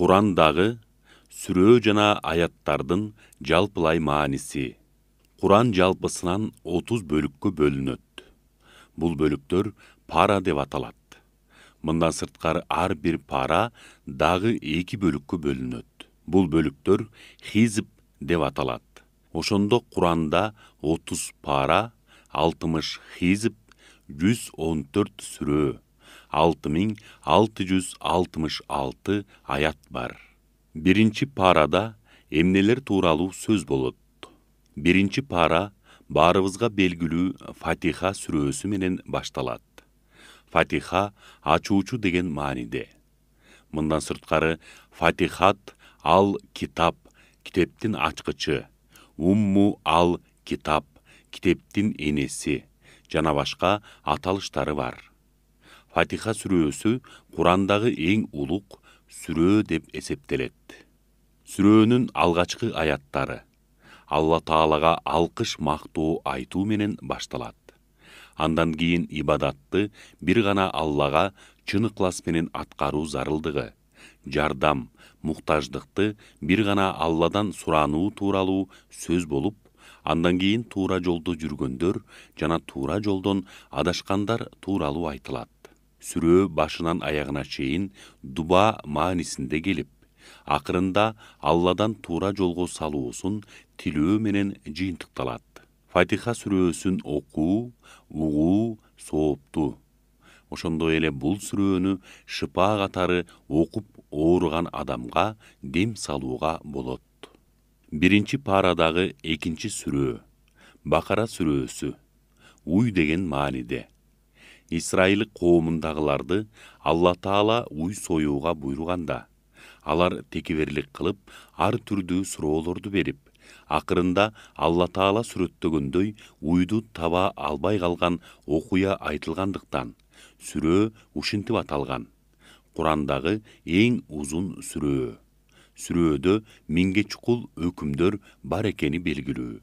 Курандагы сүрөө жана аяттардын жалпылай мааниси. Куран жалпысынан 30 бөлүккө бөлүнөт. Бул бөлүктөр пара деп аталат. Мындан сырткары ар бир пара дагы 2 бөлүккө бөлүнөт. Бул бөлүктөр хизб деп аталат. Ошондо Куранда 30 пара, 60 хизб, 114 сүрөө, 6666 аят бар. Биринчи парада эмнелер тууралуу сөз болот. Биринчи пара баарыбызга белгилүү Фатиха сүрөөсү менен башталат. Фатиха ачуучу деген мааниде. Мындан сырткары Фатихат ал китап, китептин ачкычы, Умму ал китап, китептин энеси жана башка аталыштары бар. Фатиха сүрөөсү Курандагы эң улук сүрөө деп эсептелет. Сүрөөнүн алгачкы аяттары Алла Таалага алкыш мактоо айтуу менен башталат. Андан кийин ибадатты бир гана Аллага чын ыклас менен аткаруу зарылдыгы, жардам, муктаждыкты бир гана Алладан сурануу тууралуу сөз болуп, андан кийин туура жолдо жүргөндөр жана туура жолдон адашкандар тууралуу айтылат. Сүрөө башынан аягына чейин дуба маанисинде келип, акырында Алладан туура жолго салуусун тилөө менен жыйынтыкталат. Фатиха сүрөөсүн окуу, угуу сооптуу. Ошондой эле бул сүрөөнү шыпа катары окуп ооруган адамга дем салууга болот. Биринчи парадагы экинчи сүрөө Бакара сүрөөсү уй деген мааниде. Исраил коомундагыларды Алла Таала уй союуга буйруганда, алар текеберлик кылып, ар түрдүү суроолорду берип, акырында Алла Таала сүрөттөгөндөй уйду таба албай калган окуя айтылгандыктан сүрөө ушинтип аталган. Курандагы эң узун сүрөө. Сүрөөдө 1000 чукул өкүмдөр бар экени белгилүү.